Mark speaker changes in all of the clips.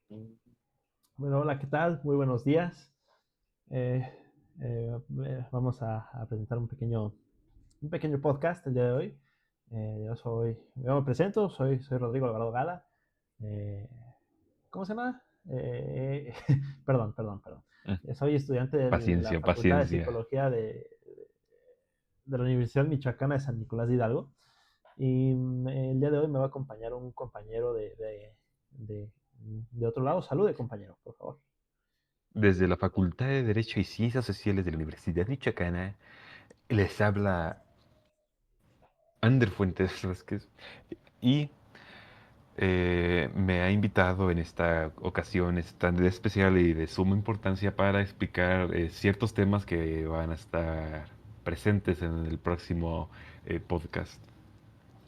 Speaker 1: Bueno, hola, ¿qué tal? Muy buenos días. Eh, Vamos a presentar un pequeño podcast el día de hoy. Yo me presento, soy Rodrigo Alvarado Gala. Eh, ¿Cómo se llama? Perdón.
Speaker 2: Mm,
Speaker 1: Soy estudiante de la
Speaker 2: Paciencia,
Speaker 1: Facultad de
Speaker 2: paciencia.
Speaker 1: Psicología de la Universidad Michoacana de San Nicolás de Hidalgo. Y el día de hoy me va a acompañar un compañero de, de otro lado. Salude, compañero, por favor.
Speaker 2: Desde la Facultad de Derecho y Ciencias Sociales de la Universidad Michoacana, les habla Ander Fuentes Vázquez y me ha invitado en esta ocasión es tan especial y de suma importancia para explicar ciertos temas que van a estar presentes en el próximo podcast.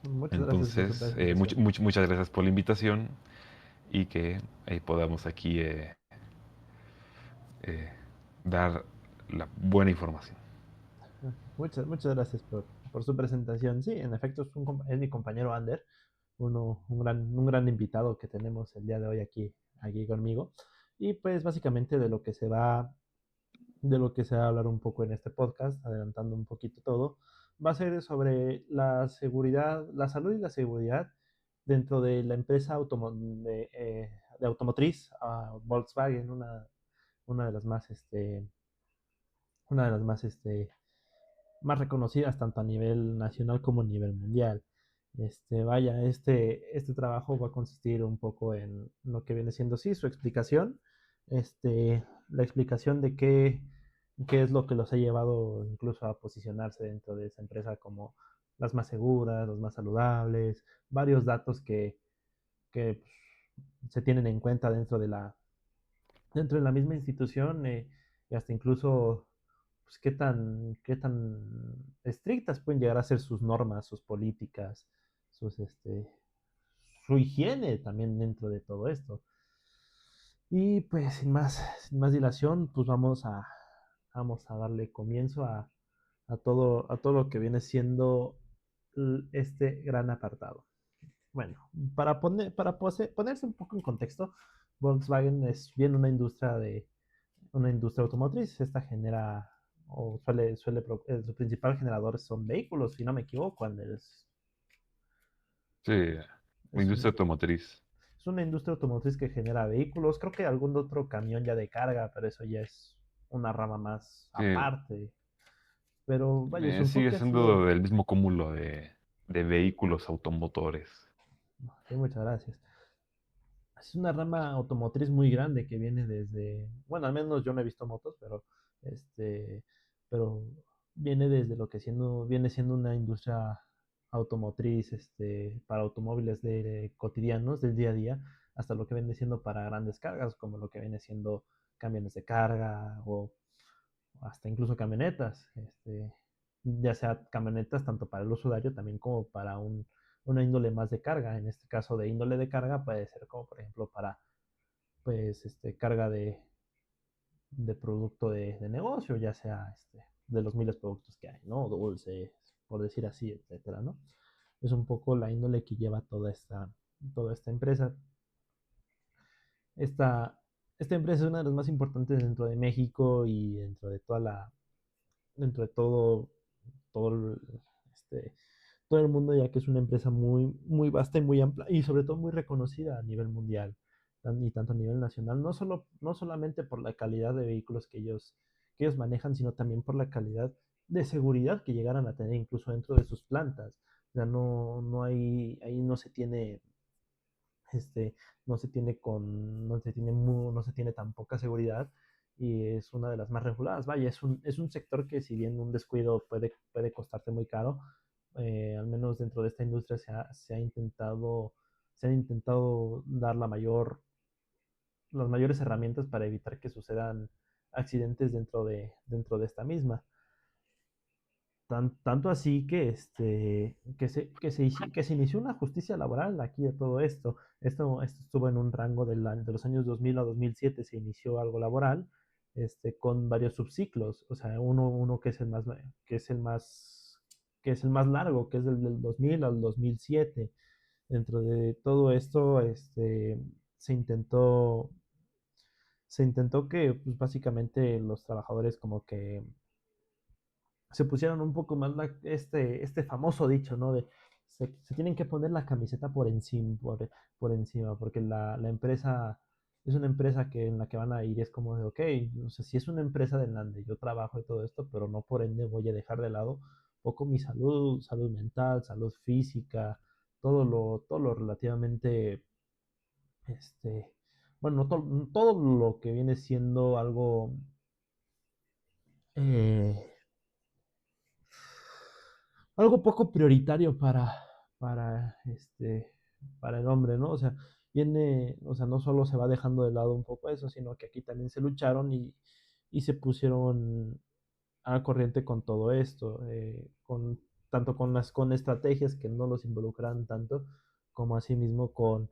Speaker 1: Muchas gracias por su
Speaker 2: Entonces,
Speaker 1: presentación.
Speaker 2: muchas gracias por la invitación y que podamos aquí eh, dar la buena información.
Speaker 1: Muchas gracias por su presentación. Sí, en efecto, es mi compañero Ander, un gran invitado que tenemos el día de hoy aquí conmigo. Y pues básicamente de lo que se va a hablar un poco en este podcast, adelantando un poquito todo, va a ser sobre la seguridad, la salud y la seguridad dentro de la empresa de automotriz, Volkswagen, una de las más, una de las más reconocidas tanto a nivel nacional como a nivel mundial. Este trabajo va a consistir un poco en lo que viene siendo, sí, su explicación, la explicación de qué es lo que los ha llevado incluso a posicionarse dentro de esa empresa como las más seguras, las más saludables, varios datos que se tienen en cuenta dentro de la misma institución, y hasta incluso pues, qué tan estrictas pueden llegar a ser sus normas, sus políticas, sus, su higiene también dentro de todo esto. Y pues sin más dilación, pues vamos a darle comienzo a todo lo que viene siendo este gran apartado. Bueno, ponerse un poco en contexto, Volkswagen es bien una industria automotriz. Esta genera o su principal generador son vehículos, si no me equivoco,
Speaker 2: Sí, la
Speaker 1: es,
Speaker 2: industria
Speaker 1: un-
Speaker 2: automotriz.
Speaker 1: es una industria automotriz que genera vehículos. Creo que algún otro camión ya de carga, pero eso ya es una rama más
Speaker 2: Sí,
Speaker 1: aparte. Pero vaya, su
Speaker 2: sigue
Speaker 1: enfoque ha sido.
Speaker 2: siendo del mismo cúmulo de vehículos automotores.
Speaker 1: Sí, muchas gracias. Es una rama automotriz muy grande que viene desde, bueno, al menos yo no he visto motos, este, pero viene desde viene siendo una industria automotriz, para automóviles cotidianos del día a día, hasta lo que viene siendo para grandes cargas, como lo que viene siendo camiones de carga o hasta incluso camionetas, ya sea camionetas tanto para el usuario también como para una índole más de carga. En este caso de índole de carga puede ser como por ejemplo para pues carga de producto de negocio, ya sea de los miles de productos que hay, ¿no? Dulces, por decir así, etcétera, ¿no? Es un poco la índole que lleva toda esta empresa. Esta, esta empresa es una de las más importantes dentro de México y dentro de todo todo el mundo, ya que es una empresa muy vasta y muy amplia y sobre todo muy reconocida a nivel mundial y tanto a nivel nacional, no solamente por la calidad de vehículos que ellos manejan, sino también por la calidad de seguridad que llegaran a tener incluso dentro de sus plantas. O sea, ahí este, no se tiene tan poca seguridad y es una de las más reguladas. Vaya, es un sector que si bien un descuido puede costarte muy caro, al menos dentro de esta industria se han intentado dar las mayores herramientas para evitar que sucedan accidentes dentro de esta misma. Tanto así que se inició una justicia laboral aquí de todo esto. Esto estuvo en un rango de los años 2000 a 2007, se inició algo laboral, con varios subciclos. O sea, uno que es el más, que es el más largo, que es del 2000 al 2007. Dentro de todo esto, se intentó, se intentó que pues, básicamente los trabajadores como que se pusieron un poco más este famoso dicho, ¿no? De se tienen que poner la camiseta por encima, porque la empresa es una empresa que en la que van a ir, es como de, ok, no sé si es una empresa de la donde yo trabajo y todo esto, pero no por ende voy a dejar de lado un poco mi salud, salud mental, salud física, todo lo relativamente, este, bueno, no todo lo que viene siendo algo eh, algo poco prioritario para, para el hombre, ¿no? O sea, o sea, no solo se va dejando de lado un poco eso, sino que aquí también se lucharon y se pusieron al corriente con todo esto, tanto con estrategias que no los involucran tanto, como asimismo con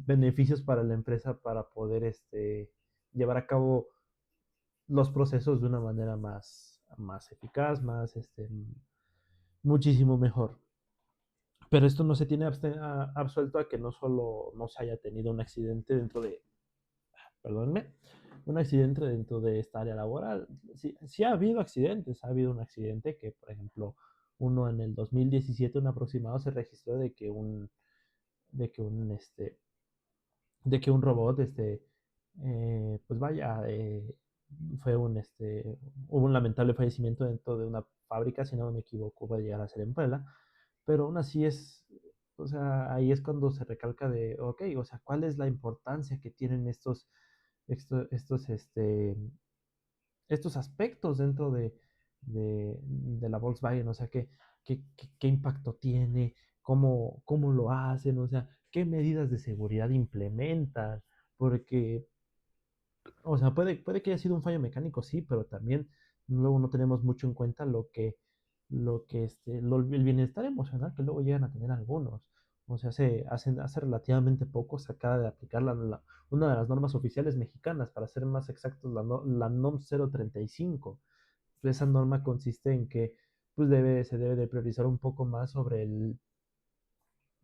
Speaker 1: beneficios para la empresa para poder llevar a cabo los procesos de una manera más eficaz, muchísimo mejor. Pero esto no se tiene absuelto a que no solo no se haya tenido un accidente perdónenme, un accidente dentro de esta área laboral. Sí, sí ha habido accidentes, ha habido un accidente que, por ejemplo, uno en el 2017, un aproximado, se registró de que un, este, de que un robot, pues vaya, hubo un lamentable fallecimiento dentro de una fábrica, si no me equivoco, puede llegar a ser en Puebla, pero aún así o sea, ahí es cuando se recalca de, ok, o sea, ¿cuál es la importancia que tienen estos, estos, este, estos aspectos dentro de la Volkswagen? O sea, qué impacto tiene, cómo lo hacen, o sea, qué medidas de seguridad implementan, porque o sea, puede que haya sido un fallo mecánico, sí, pero también luego no tenemos mucho en cuenta el bienestar emocional que luego llegan a tener algunos. O sea, hace relativamente poco se acaba de aplicar una de las normas oficiales mexicanas, para ser más exactos, la NOM 035. Esa norma consiste en que pues se debe de priorizar un poco más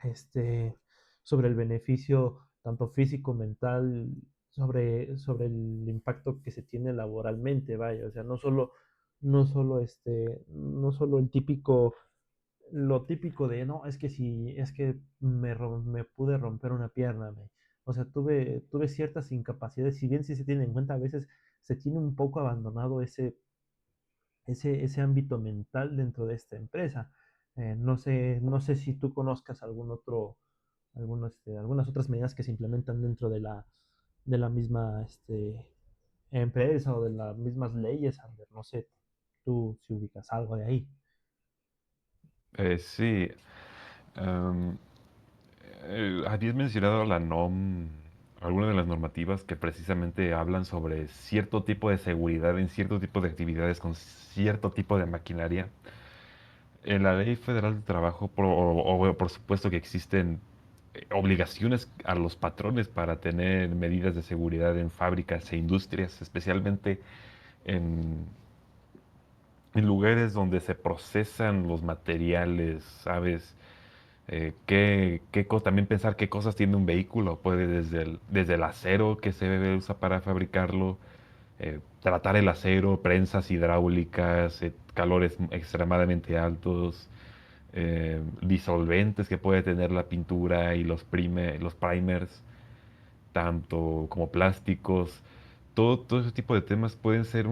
Speaker 1: este, sobre el beneficio tanto físico, mental, sobre el impacto que se tiene laboralmente, vaya, o sea, no solo lo típico de, no, es que si, es que me pude romper una pierna, o sea, tuve ciertas incapacidades, si bien sí se tiene en cuenta, a veces se tiene un poco abandonado ese ámbito mental dentro de esta empresa. No sé si tú conozcas algunas otras medidas que se implementan dentro de la misma empresa o de las mismas leyes. A ver, no sé, tú si ubicas algo de ahí.
Speaker 2: Sí, am, habías mencionado la NOM, algunas de las normativas que precisamente hablan sobre cierto tipo de seguridad en cierto tipo de actividades con cierto tipo de maquinaria. En la Ley Federal del Trabajo, por supuesto que existen obligaciones a los patrones para tener medidas de seguridad en fábricas e industrias, especialmente en, en lugares donde se procesan los materiales, ¿sabes? También pensar qué cosas tiene un vehículo, puede desde el acero que se usa para fabricarlo, tratar el acero, prensas hidráulicas, calores extremadamente altos, disolventes que puede tener la pintura y los primers, tanto como plásticos. Todo ese tipo de temas pueden ser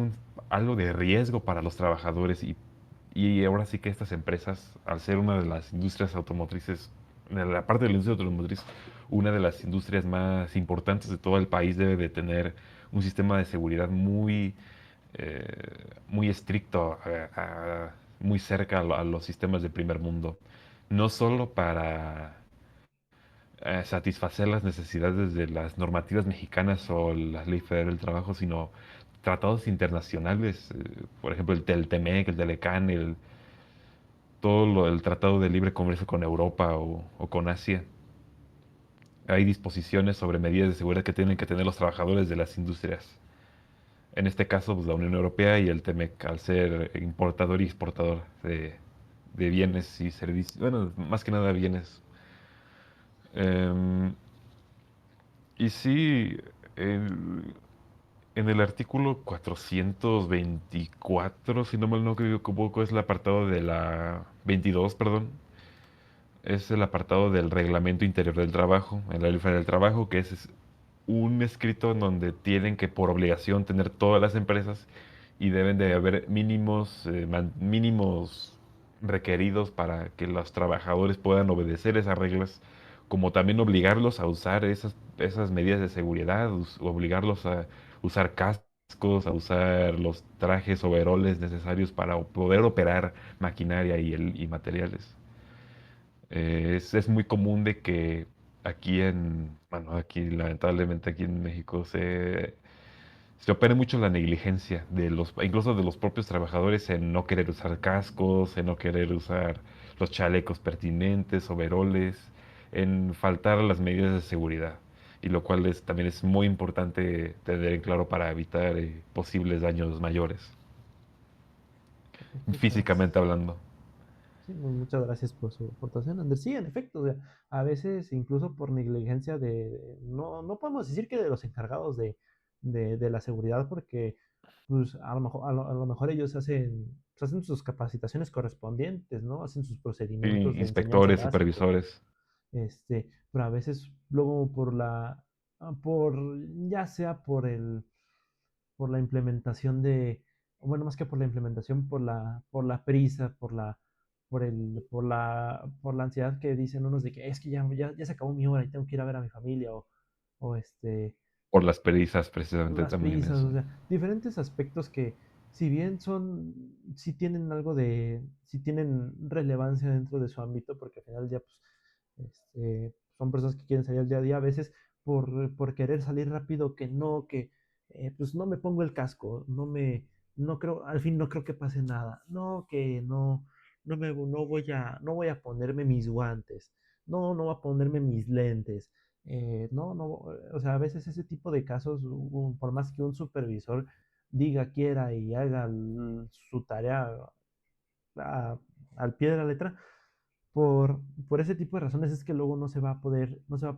Speaker 2: algo de riesgo para los trabajadores y ahora sí que estas empresas, al ser una de las industrias automotrices, de la parte de la industria automotriz, una de las industrias más importantes de todo el país, debe de tener un sistema de seguridad eh, muy estricto, muy cerca a los sistemas de primer mundo. No solo para satisfacer las necesidades de las normativas mexicanas o la Ley Federal del Trabajo, sino tratados internacionales, por ejemplo el TEMEC, el TELECAN, el Tratado de Libre Comercio con Europa o con Asia. Hay disposiciones sobre medidas de seguridad que tienen que tener los trabajadores de las industrias. En este caso, pues, la Unión Europea y el TEMEC, al ser importador y exportador de bienes y servicios, bueno, más que nada bienes. Em, y sí, el- en el artículo 424, si no mal no me equivoco, es el apartado de la 22, perdón. Es el apartado del Reglamento Interior del Trabajo, en la Ley Federal del Trabajo, que es un escrito en donde tienen que por obligación tener todas las empresas y deben de haber mínimos requeridos para que los trabajadores puedan obedecer esas reglas, como también obligarlos a usar esas medidas de seguridad, obligarlos a usar cascos, a usar los trajes overoles necesarios para poder operar maquinaria y materiales. Es muy común de que bueno, aquí lamentablemente aquí en México se opera mucho la negligencia incluso de los propios trabajadores en no querer usar cascos, en no querer usar los chalecos pertinentes, overoles, en faltar a las medidas de seguridad. Y lo cual también es muy importante tener en claro para evitar posibles daños mayores,
Speaker 1: Muchas
Speaker 2: físicamente
Speaker 1: gracias.
Speaker 2: hablando.
Speaker 1: Sí, muchas gracias por su aportación, Ander. Sí, en efecto, o sea, a veces incluso por negligencia no podemos decir que de los encargados de la seguridad, porque pues a lo mejor ellos hacen sus capacitaciones correspondientes, ¿no? Hacen sus
Speaker 2: Sí,
Speaker 1: procedimientos de enseñanza
Speaker 2: inspectores,
Speaker 1: básicos,
Speaker 2: supervisores.
Speaker 1: pero a veces luego por, ya sea por la implementación bueno, más que por la implementación, por la prisa, por la ansiedad que dicen unos de que es que ya se acabó mi hora y tengo que ir a ver a mi familia, o
Speaker 2: Por las prisas,
Speaker 1: por
Speaker 2: precisamente
Speaker 1: las
Speaker 2: también
Speaker 1: prisas,
Speaker 2: eso.
Speaker 1: o sea, diferentes aspectos que si bien sí tienen sí tienen relevancia dentro de su ámbito, porque al final del día, pues, son personas que quieren salir al día a día, a veces por querer salir rápido, pues no me pongo el casco, no creo, al fin no creo que pase nada, no, que no voy a ponerme mis guantes, no voy a ponerme mis lentes, no, o sea, a veces ese tipo de casos, por más que un supervisor diga, quiera y haga su tarea a- al pie de la letra, por ese tipo de razones es que luego no se va a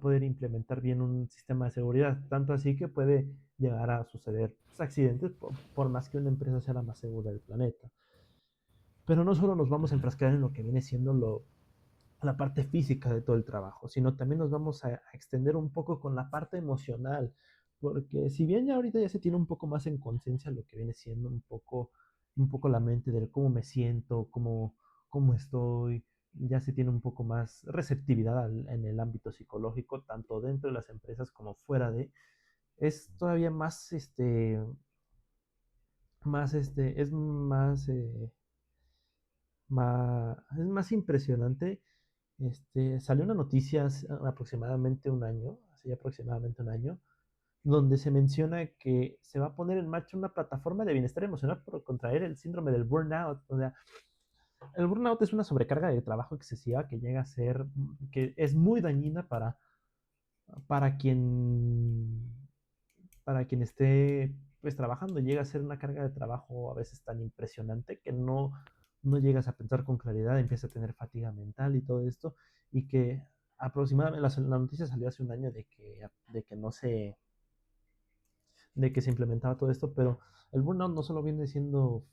Speaker 1: poder implementar bien un sistema de seguridad, tanto así que puede llegar a suceder pues, accidentes por más que una empresa sea la más segura del planeta. Pero no solo nos vamos a enfrascar en lo que viene siendo la parte física de todo el trabajo, sino también nos vamos a extender un poco con la parte emocional, porque si bien ya ahorita ya se tiene un poco más en conciencia lo que viene siendo un poco la mente del cómo me siento, cómo estoy, ya se tiene un poco más receptividad en el ámbito psicológico, tanto dentro de las empresas como fuera es todavía es más impresionante. Salió una noticia hace aproximadamente un año, donde se menciona que se va a poner en marcha una plataforma de bienestar emocional para contraer el síndrome del burnout. O sea, el burnout es una sobrecarga de trabajo excesiva que llega a ser, que es muy dañina para quien, para quien esté pues trabajando. Llega a ser una carga de trabajo a veces tan impresionante que no llegas a pensar con claridad, empieza a tener fatiga mental y todo esto, y que aproximadamente la noticia salió hace un año de que se implementaba todo esto, pero el burnout no solo viene siendo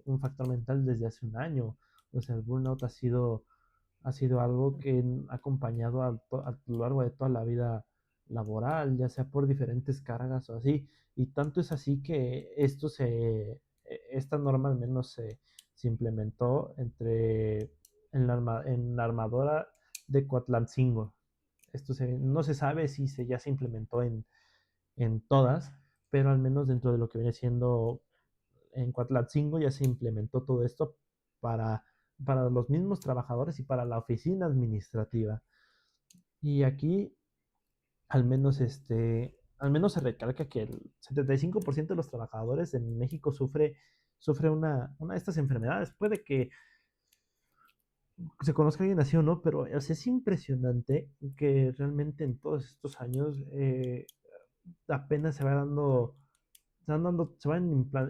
Speaker 1: un factor mental desde hace un año. O sea, el burnout ha sido algo que ha acompañado a lo largo de toda la vida laboral, ya sea por diferentes cargas o así. Y tanto es así que esta norma al menos se implementó en la armadora de Coatlancingo. No se sabe si ya se implementó en todas, pero al menos dentro de lo que viene siendo en Coatlatzingo ya se implementó todo esto para, para los mismos trabajadores y para la oficina administrativa. Y aquí al menos se recalca que el 75% de los trabajadores en México sufre una de estas enfermedades. Puede que se conozca alguien así o no, pero es impresionante que realmente en todos estos años apenas se vayan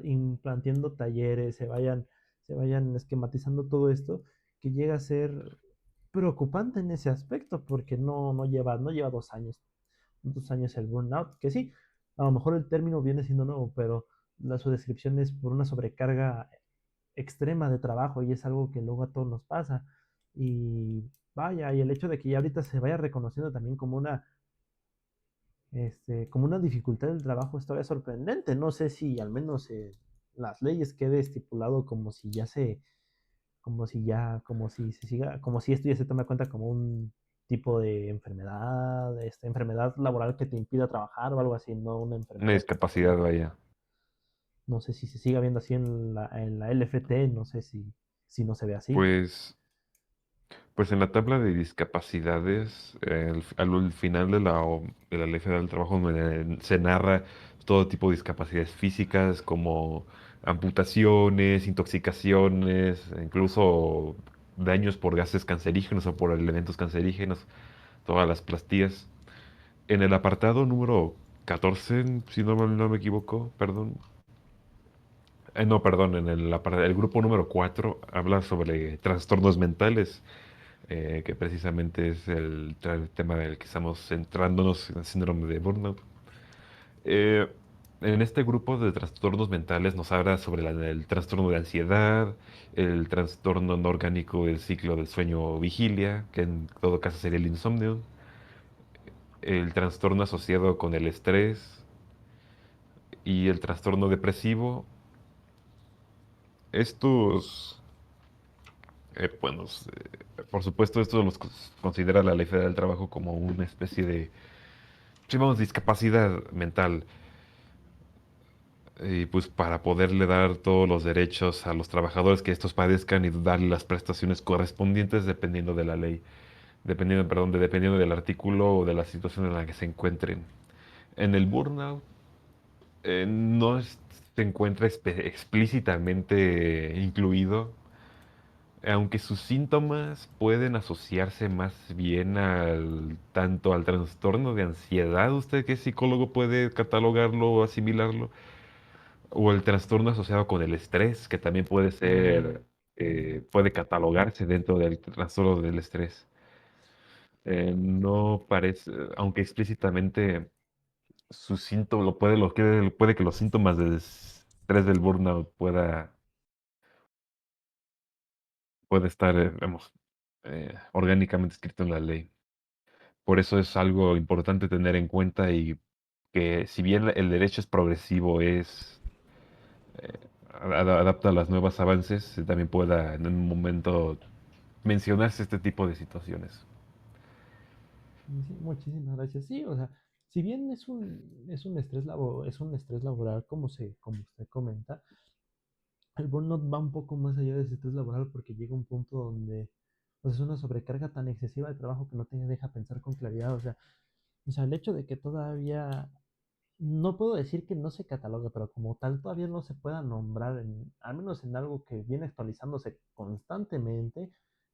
Speaker 1: implanteando talleres, se vayan esquematizando todo esto, que llega a ser preocupante en ese aspecto porque no lleva 2 años el burnout, que sí, a lo mejor el término viene siendo nuevo, pero su descripción es por una sobrecarga extrema de trabajo y es algo que luego a todos nos pasa. Y vaya, y el hecho de que ya ahorita se vaya reconociendo también como una dificultad del trabajo es todavía sorprendente. No sé si al menos las leyes quede estipulado como si se siga, como si esto ya se tome en cuenta como un tipo de enfermedad, enfermedad laboral que te impida trabajar o algo así, no una
Speaker 2: Una
Speaker 1: enfermedad
Speaker 2: discapacidad,
Speaker 1: psicológica.
Speaker 2: vaya.
Speaker 1: No sé si se siga viendo así en la LFT, no sé si no se ve así.
Speaker 2: Pues, pues en la tabla de discapacidades, al final de la Ley Federal del Trabajo, se narra todo tipo de discapacidades físicas como amputaciones, intoxicaciones, e incluso daños por gases cancerígenos o por elementos cancerígenos, todas las plastías. En el apartado número 14, si no me equivoco, perdón. No, perdón, el grupo número 4 habla sobre trastornos mentales, que precisamente es el tema del que estamos centrándonos en el síndrome de burnout. Eh, en este grupo de trastornos mentales nos habla sobre el trastorno de ansiedad, el trastorno no orgánico del ciclo del sueño vigilia, que en todo caso sería el insomnio, el trastorno asociado con el estrés y el trastorno depresivo. Estos, bueno, por supuesto, esto los considera la Ley Federal del Trabajo como una especie de, llamamos discapacidad mental. Y pues para poderle dar todos los derechos a los trabajadores que estos padezcan y darle las prestaciones correspondientes dependiendo de la ley, dependiendo del artículo o de la situación en la que se encuentren. En el burnout no se encuentra explícitamente incluido, aunque sus síntomas pueden asociarse más bien tanto al trastorno de ansiedad, usted que es psicólogo puede catalogarlo o asimilarlo, o el trastorno asociado con el estrés, que también puede catalogarse dentro del trastorno del estrés. No parece, aunque explícitamente sus síntomas, puede que los síntomas del estrés del burnout puede estar, vamos, orgánicamente escrito en la ley. Por eso es algo importante tener en cuenta y que si bien el derecho es progresivo, eh, adapta a las nuevas avances, también pueda en un momento mencionarse este tipo de situaciones.
Speaker 1: Sí, muchísimas gracias. Sí, o sea, si bien es un estrés laboral, como usted comenta, el burnout va un poco más allá de ese estrés laboral porque llega un punto donde pues, es una sobrecarga tan excesiva de trabajo que no te deja pensar con claridad. O sea, el hecho de que todavía, no puedo decir que no se cataloga, pero como tal todavía no se pueda nombrar, al menos en algo que viene actualizándose constantemente,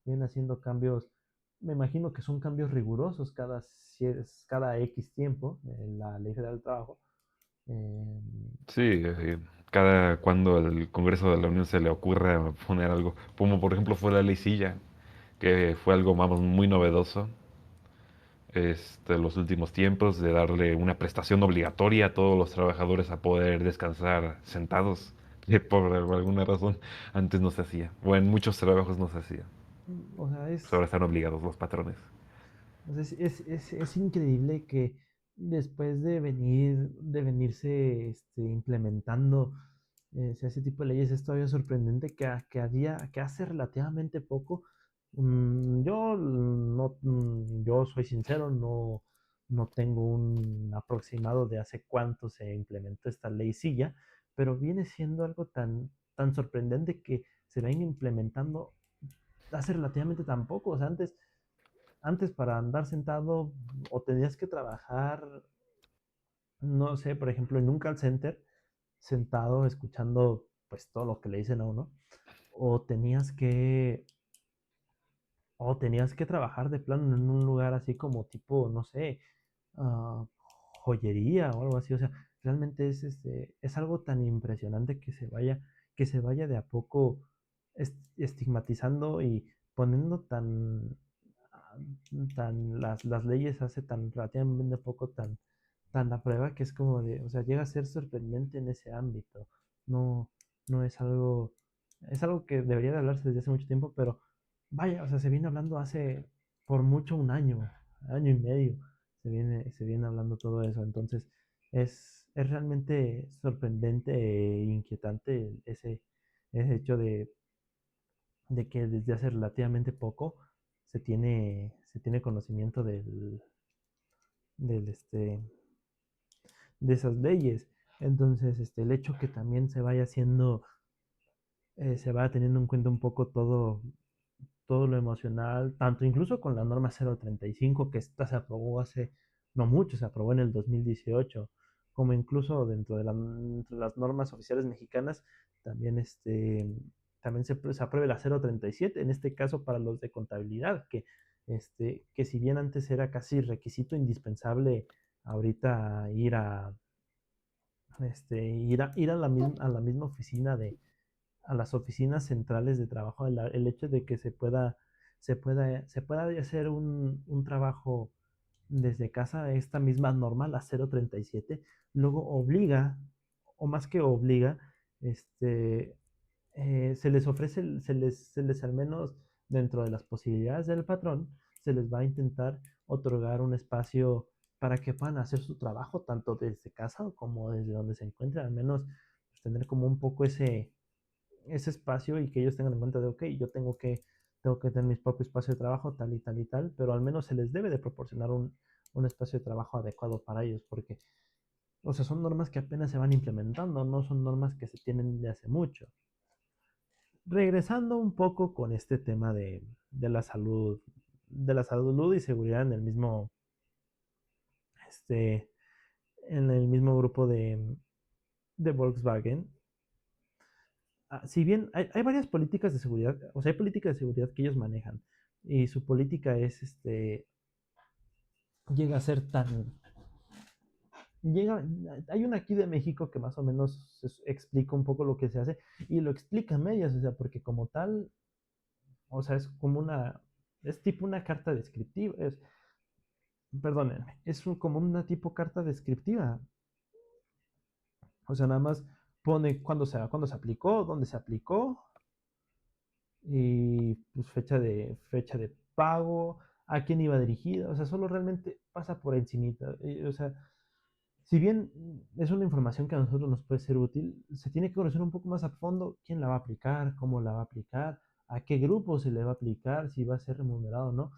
Speaker 1: viene haciendo cambios, me imagino que son cambios rigurosos cada X tiempo en la Ley Federal del Trabajo. eh,
Speaker 2: Sí, cada cuando el Congreso de la Unión se le ocurra poner algo, como por ejemplo fue la ley Silla, que fue algo, vamos, muy novedoso los últimos tiempos, de darle una prestación obligatoria a todos los trabajadores a poder descansar sentados, que por alguna razón antes no se hacía, o en muchos trabajos no se hacía.
Speaker 1: o sea,
Speaker 2: Pues ahora están obligados los patrones.
Speaker 1: es increíble que después de venirse implementando ese tipo de leyes, es todavía sorprendente que hace relativamente poco, yo soy sincero, no tengo un aproximado de hace cuánto se implementó esta ley silla, pero viene siendo algo tan sorprendente que se venga implementando hace relativamente tan poco. O sea, antes para andar sentado o tenías que trabajar, no sé, por ejemplo, en un call center, sentado escuchando pues todo lo que le dicen a uno, o tenías que, o tenías que trabajar de plano en un lugar así como tipo, no sé, ah, joyería o algo así. O sea, realmente es algo tan impresionante que se vaya de a poco estigmatizando y poniendo las leyes hace tan relativamente poco tan a prueba que es como de, o sea, llega a ser sorprendente en ese ámbito. No, no es algo que debería de hablarse desde hace mucho tiempo, pero vaya, o sea, se viene hablando hace por mucho un año y medio, se viene hablando todo eso. Entonces, es realmente sorprendente e inquietante ese hecho de que desde hace relativamente poco se tiene conocimiento del de esas leyes. Entonces, el hecho que también se vaya haciendo, se vaya teniendo en cuenta un poco todo lo emocional, tanto incluso con la norma 035, que esta se aprobó hace no mucho, se aprobó en el 2018, como incluso dentro de las normas oficiales mexicanas, también, también se apruebe la 037, en este caso para los de contabilidad, que si bien antes era casi requisito indispensable, ahorita ir a la misma oficina a las oficinas centrales de trabajo, el hecho de que se pueda hacer un trabajo desde casa, esta misma norma, la 037, luego obliga, o más que obliga, este, se les ofrece, se les al menos dentro de las posibilidades del patrón, se les va a intentar otorgar un espacio para que puedan hacer su trabajo tanto desde casa como desde donde se encuentren, al menos pues, tener como un poco ese espacio y que ellos tengan en cuenta de, ok, yo tengo que tener mi propio espacio de trabajo, tal y tal y tal, pero al menos se les debe de proporcionar un espacio de trabajo adecuado para ellos, porque, o sea, son normas que apenas se van implementando, no son normas que se tienen de hace mucho. Regresando un poco con este tema de la salud, y seguridad este, en el mismo grupo de Volkswagen. Si bien hay varias políticas de seguridad, o sea, hay políticas de seguridad que ellos manejan y su política llega a ser hay una aquí de México que más o menos explica un poco lo que se hace y lo explica a medias, o sea, porque como tal, o sea, es tipo una carta descriptiva, perdónenme, como una tipo carta descriptiva, o sea, nada más pone cuándo se aplicó, dónde se aplicó, y pues fecha de pago, a quién iba dirigida, o sea, solo realmente pasa por encimita, o sea, si bien es una información que a nosotros nos puede ser útil, se tiene que conocer un poco más a fondo quién la va a aplicar, cómo la va a aplicar, a qué grupo se le va a aplicar, si va a ser remunerado o no.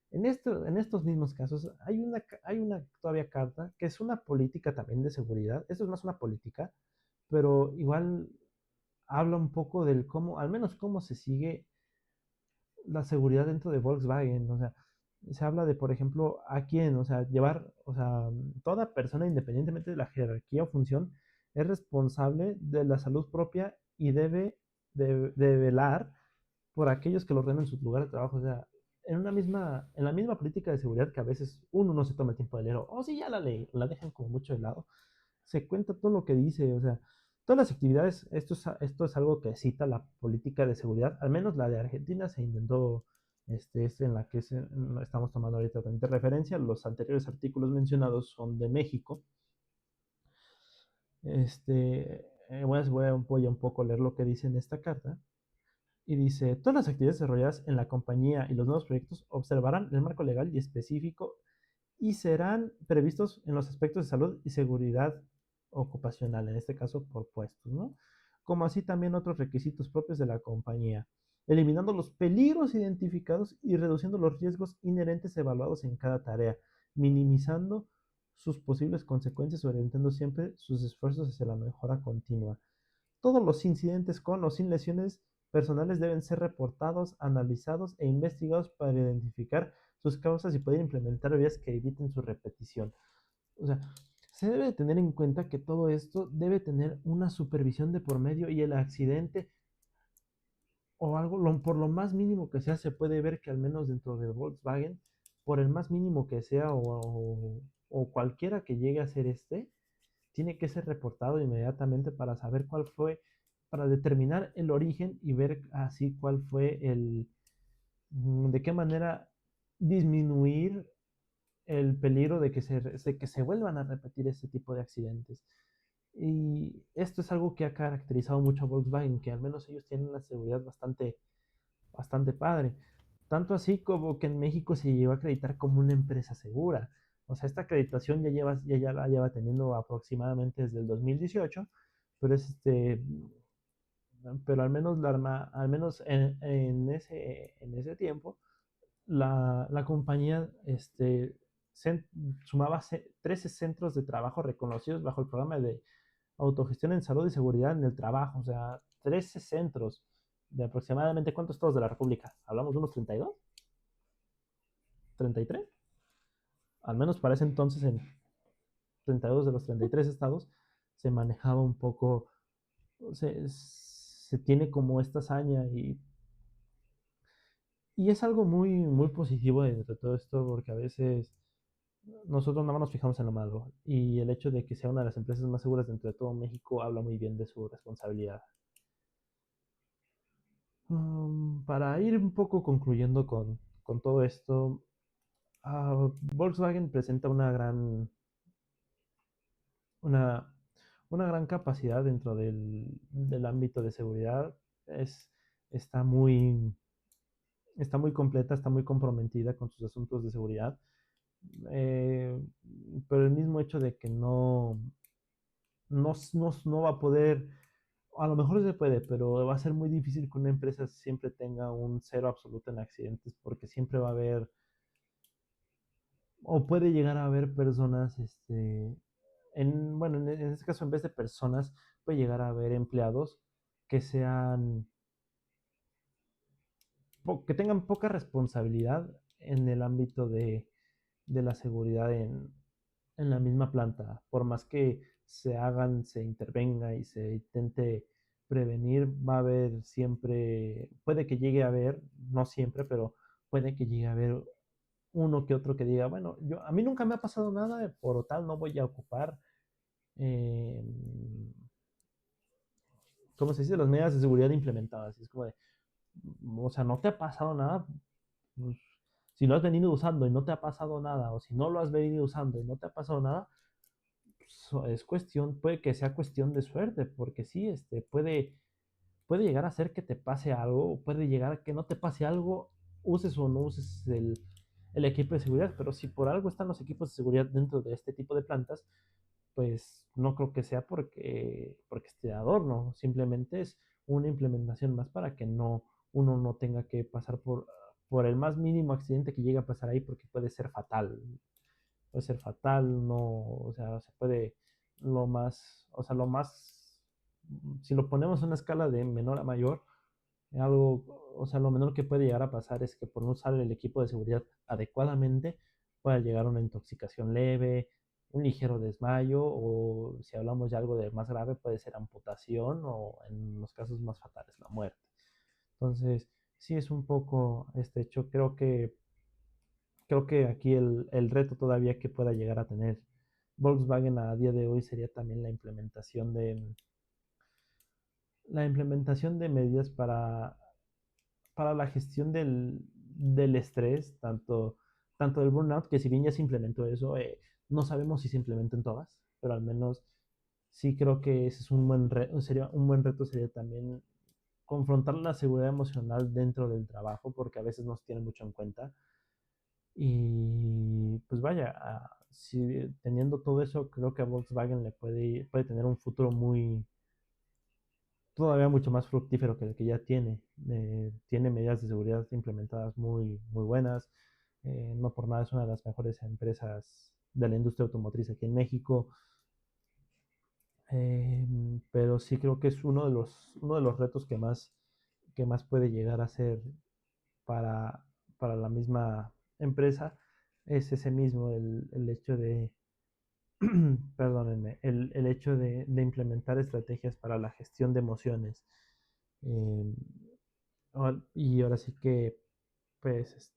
Speaker 1: En estos mismos casos hay una todavía carta que es una política también de seguridad. Esto es más una política, pero igual habla un poco del cómo, al menos cómo se sigue la seguridad dentro de Volkswagen. O sea, se habla de, por ejemplo, a quién, o sea, o sea, toda persona, independientemente de la jerarquía o función, es responsable de la salud propia y debe de velar por aquellos que lo ordenan en su lugar de trabajo. O sea, en la misma política de seguridad que a veces uno no se toma el tiempo de leer, o si ya la ley, la dejan como mucho de lado, se cuenta todo lo que dice, o sea, todas las actividades, esto es algo que cita la política de seguridad, al menos la de Argentina se intentó, es en la que estamos tomando ahorita también de referencia, los anteriores artículos mencionados son de México. Voy a un poco leer lo que dice en esta carta. Y dice, todas las actividades desarrolladas en la compañía y los nuevos proyectos observarán el marco legal y específico y serán previstos en los aspectos de salud y seguridad ocupacional, en este caso por puestos, ¿no? Como así también otros requisitos propios de la compañía, eliminando los peligros identificados y reduciendo los riesgos inherentes evaluados en cada tarea, minimizando sus posibles consecuencias, orientando siempre sus esfuerzos hacia la mejora continua. Todos los incidentes con o sin lesiones personales deben ser reportados, analizados e investigados para identificar sus causas y poder implementar vías que eviten su repetición. O sea, se debe tener en cuenta que todo esto debe tener una supervisión de por medio y el accidente o algo, por lo más mínimo que sea, se puede ver que al menos dentro de Volkswagen, por el más mínimo que sea o cualquiera que llegue a ser tiene que ser reportado inmediatamente para saber cuál fue, para determinar el origen y ver así cuál fue de qué manera disminuir el peligro de que se vuelvan a repetir este tipo de accidentes. Y esto es algo que ha caracterizado mucho a Volkswagen, que al menos ellos tienen una seguridad bastante, bastante padre. Tanto así como que en México se llegó a acreditar como una empresa segura. O sea, esta acreditación ya la lleva teniendo aproximadamente desde el 2018, pero pero al menos en ese tiempo, la compañía cen- sumaba 13 centros de trabajo reconocidos bajo el programa de autogestión en salud y seguridad en el trabajo. O sea, 13 centros de aproximadamente, ¿cuántos estados de la República? ¿Hablamos de unos 32? ¿33? Al menos para ese entonces, en 32 de los 33 estados, se manejaba un poco, se tiene como esta hazaña y es algo muy, muy positivo de todo esto, porque a veces nosotros nada más nos fijamos en lo malo, y el hecho de que sea una de las empresas más seguras dentro de todo México habla muy bien de su responsabilidad. Para ir un poco concluyendo con todo esto, Volkswagen presenta una, una gran capacidad dentro del ámbito de seguridad. Es, está muy, está muy completa, está muy comprometida con sus asuntos de seguridad. eh, pero el mismo hecho de que no va a poder, a lo mejor se puede, pero va a ser muy difícil que una empresa siempre tenga un cero absoluto en accidentes, porque siempre va a haber, o puede llegar a haber personas, bueno, en este caso, en vez de personas, puede llegar a haber empleados que sean, que tengan poca responsabilidad en el ámbito de la seguridad en la misma planta. Por más que se intervenga y se intente prevenir, va a haber siempre, puede que llegue a haber, no siempre, pero puede que llegue a haber uno que otro que diga, bueno, a mí nunca me ha pasado nada, por lo tal no voy a ocupar, eh, ¿cómo se dice? Las medidas de seguridad implementadas. Es como de, o sea, no te ha pasado nada, pues, si lo has venido usando y no te ha pasado nada, o si no lo has venido usando y no te ha pasado nada, es cuestión, puede que sea cuestión de suerte, porque sí, puede llegar a ser que te pase algo, o puede llegar a que no te pase algo, uses o no uses el equipo de seguridad, pero si por algo están los equipos de seguridad dentro de este tipo de plantas, pues no creo que sea porque esté de adorno, simplemente es una implementación más para que uno no tenga que pasar por el más mínimo accidente que llegue a pasar ahí, porque puede ser fatal, no, o sea, se puede lo más, si lo ponemos en una escala de menor a mayor, algo, o sea, lo menor que puede llegar a pasar es que por no usar el equipo de seguridad adecuadamente pueda llegar a una intoxicación leve, un ligero desmayo, o si hablamos de algo de más grave, puede ser amputación, o en los casos más fatales, la muerte. Entonces, sí es un poco este hecho. Creo que aquí el reto todavía que pueda llegar a tener Volkswagen a día de hoy sería también la implementación de medidas para la gestión del estrés, tanto del burnout, que si bien ya se implementó eso, no sabemos si se implementó en todas, pero al menos sí creo que ese es un buen reto, sería también confrontar la seguridad emocional dentro del trabajo, porque a veces no se tiene mucho en cuenta. Y pues vaya, si teniendo todo eso, creo que a Volkswagen puede tener un futuro todavía mucho más fructífero que el que ya tiene. Tiene medidas de seguridad implementadas muy, muy buenas. No por nada es una de las mejores empresas de la industria automotriz aquí en México. Pero sí creo que es uno de los retos que más puede llegar a ser para, para la misma empresa. Es ese mismo, el hecho de, perdónenme, el hecho de implementar estrategias para la gestión de emociones. Eh, y ahora sí que, pues,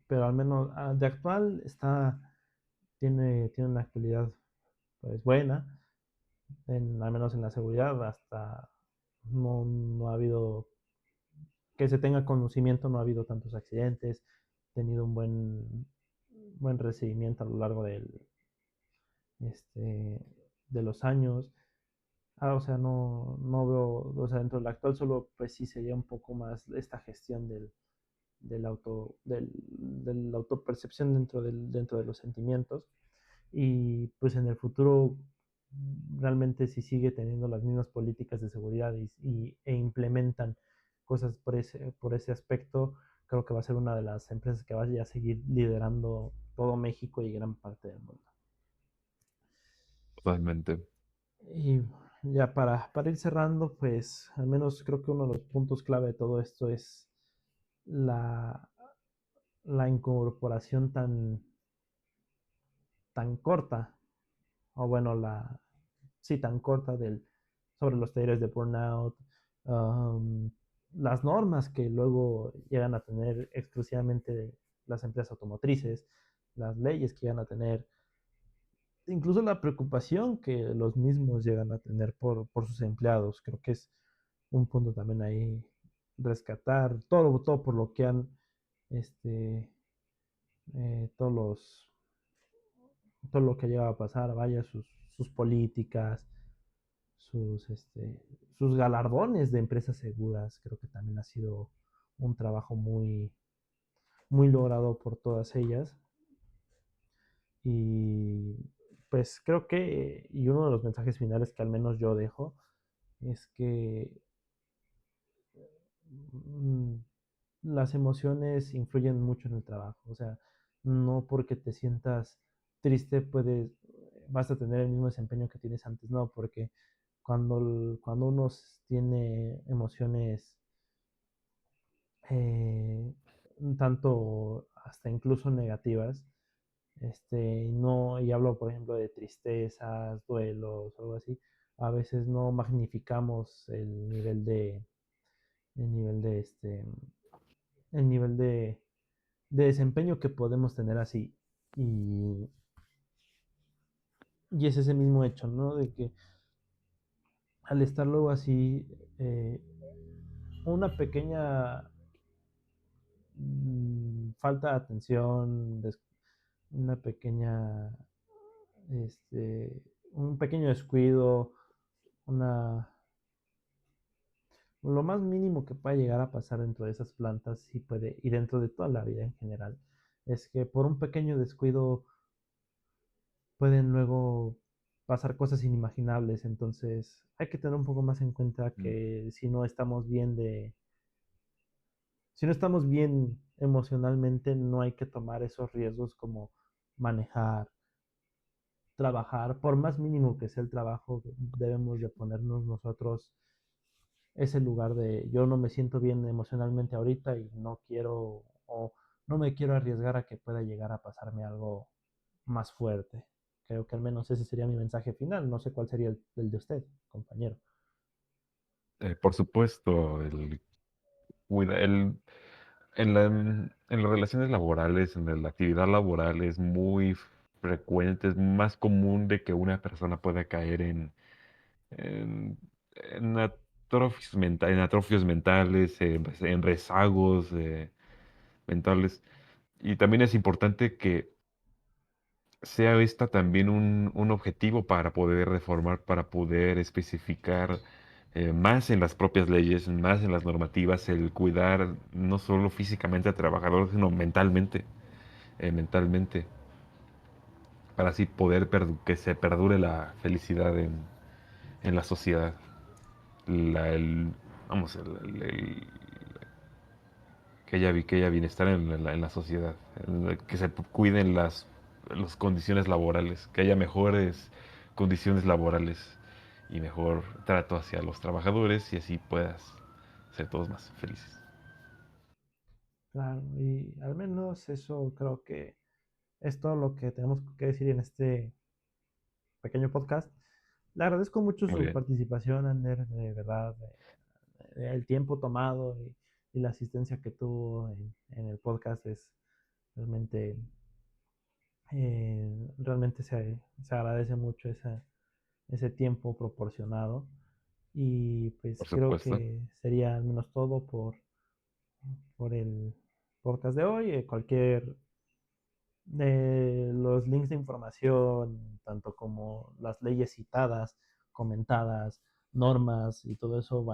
Speaker 1: pero al menos de actual tiene una actualidad pues buena, al menos en la seguridad. Hasta no ha habido que se tenga conocimiento, no ha habido tantos accidentes, tenido un buen recibimiento a lo largo este, de los años. O sea, no veo, o sea, dentro del actual solo, pues sí sería un poco más esta gestión de la autopercepción dentro de los sentimientos. Y pues en el futuro realmente si sigue teniendo las mismas políticas de seguridad e implementan cosas por ese aspecto, creo que va a ser una de las empresas que vaya a seguir liderando todo México y gran parte del mundo.
Speaker 2: Totalmente.
Speaker 1: Y ya para ir cerrando, pues al menos creo que uno de los puntos clave de todo esto es la, la incorporación tan corta, o bueno, sí, tan corta sobre los talleres de burnout, um, las normas que luego llegan a tener exclusivamente las empresas automotrices, las leyes que llegan a tener, incluso la preocupación que los mismos llegan a tener por sus empleados. Creo que es un punto también ahí rescatar todo por lo que han, este, todos todo lo que llega a pasar, vaya, sus políticas, sus galardones de empresas seguras, creo que también ha sido un trabajo muy logrado por todas ellas. Y pues creo que, y uno de los mensajes finales que al menos yo dejo, es que mm, las emociones influyen mucho en el trabajo. O sea, no porque te sientas triste vas a tener el mismo desempeño que tienes antes, no, porque cuando uno tiene emociones un tanto hasta incluso negativas, no, y hablo por ejemplo de tristezas, duelos, algo así, a veces no magnificamos el nivel de el nivel de desempeño que podemos tener así. Y, y es ese mismo hecho, ¿no? De que al estar luego así, eh, una pequeña falta de atención, una pequeña, este, un pequeño descuido, una, lo más mínimo que pueda llegar a pasar dentro de esas plantas, sí puede, y dentro de toda la vida en general, es que por un pequeño descuido pueden luego pasar cosas inimaginables. Entonces hay que tener un poco más en cuenta
Speaker 2: Mm.
Speaker 1: que si no estamos bien emocionalmente, no hay que tomar esos riesgos como manejar, trabajar, por más mínimo que sea el trabajo, debemos de ponernos nosotros ese lugar de yo no me siento bien emocionalmente ahorita y no quiero o no me quiero arriesgar a que pueda llegar a pasarme algo más fuerte. Creo que al menos ese sería mi mensaje final. No sé cuál sería el de usted, compañero.
Speaker 2: Por supuesto, en las relaciones laborales, en la actividad laboral es muy frecuente, es más común de que una persona pueda caer en, en atrofios mentales, en rezagos mentales. Y también es importante que sea esta también un objetivo para poder reformar, para poder especificar más en las propias leyes, más en las normativas, el cuidar no solo físicamente al trabajador, sino mentalmente, para así poder que se perdure la felicidad en la sociedad. La, el, vamos, que haya bienestar en la sociedad, que se cuiden las condiciones laborales, que haya mejores condiciones laborales y mejor trato hacia los trabajadores y así puedas ser todos más felices.
Speaker 1: Claro, y al menos eso creo que es todo lo que tenemos que decir en este pequeño podcast. Le agradezco mucho
Speaker 2: Muy
Speaker 1: su
Speaker 2: bien,
Speaker 1: participación, Ander, de verdad, el tiempo tomado y la asistencia que tuvo en el podcast es realmente, realmente se agradece mucho ese tiempo proporcionado. Y pues
Speaker 2: por
Speaker 1: creo
Speaker 2: supuesto.
Speaker 1: que sería al menos todo por el podcast de hoy. Cualquier de los links de información, tanto como las leyes citadas, comentadas, normas y todo eso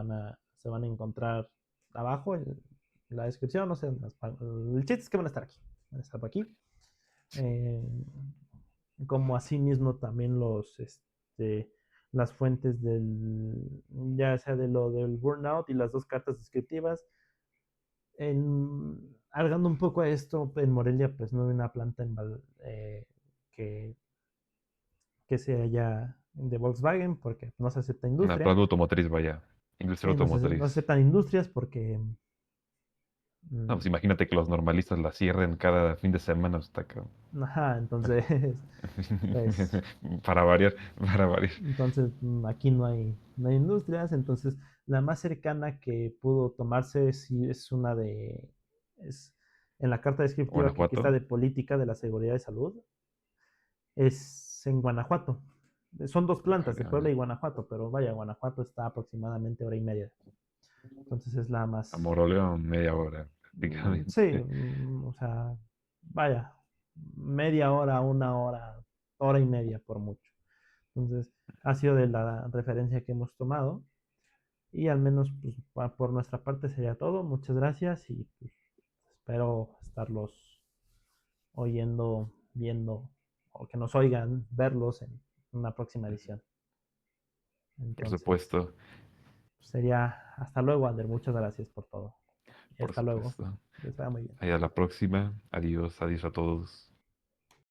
Speaker 1: se van a encontrar abajo en la descripción, no sé, el chiste es que van a estar aquí, van a estar por aquí. Eh, como asimismo también las fuentes ya sea de lo del burnout y las dos cartas descriptivas. Agregando un poco a esto, en Morelia pues no hay una planta que, que sea ya de Volkswagen porque no se acepta
Speaker 2: Una
Speaker 1: industria.
Speaker 2: planta automotriz, vaya. Industria
Speaker 1: No
Speaker 2: automotriz.
Speaker 1: se aceptan industrias porque
Speaker 2: No,
Speaker 1: mm,
Speaker 2: pues imagínate que los normalistas la cierren cada fin de semana, pues, está cabrón.
Speaker 1: ajá, entonces pues
Speaker 2: Para variar, para variar.
Speaker 1: aquí no hay industrias. Entonces la más cercana que pudo tomarse sí es es en la carta descriptiva que aquí está
Speaker 2: Guanajuato.
Speaker 1: de política de la seguridad de salud, es en Guanajuato. Son dos plantas, de Puebla y Guanajuato, pero vaya, Guanajuato está aproximadamente hora y media. Entonces es la
Speaker 2: A
Speaker 1: más...
Speaker 2: Moroleón, media hora,
Speaker 1: Sí,
Speaker 2: prácticamente.
Speaker 1: o sea, vaya, media hora, una hora, hora y media por mucho. Entonces ha sido de la referencia que hemos tomado y al menos pues, por nuestra parte sería todo. Muchas gracias y pues, espero estarlos oyendo, viendo o que nos oigan, verlos en una próxima edición.
Speaker 2: Por
Speaker 1: Entonces,
Speaker 2: supuesto,
Speaker 1: sería hasta luego, Ander. Muchas gracias por todo. Y
Speaker 2: por
Speaker 1: hasta luego.
Speaker 2: supuesto.
Speaker 1: Que les vaya muy bien.
Speaker 2: Ahí a la próxima. Adiós, adiós a todos.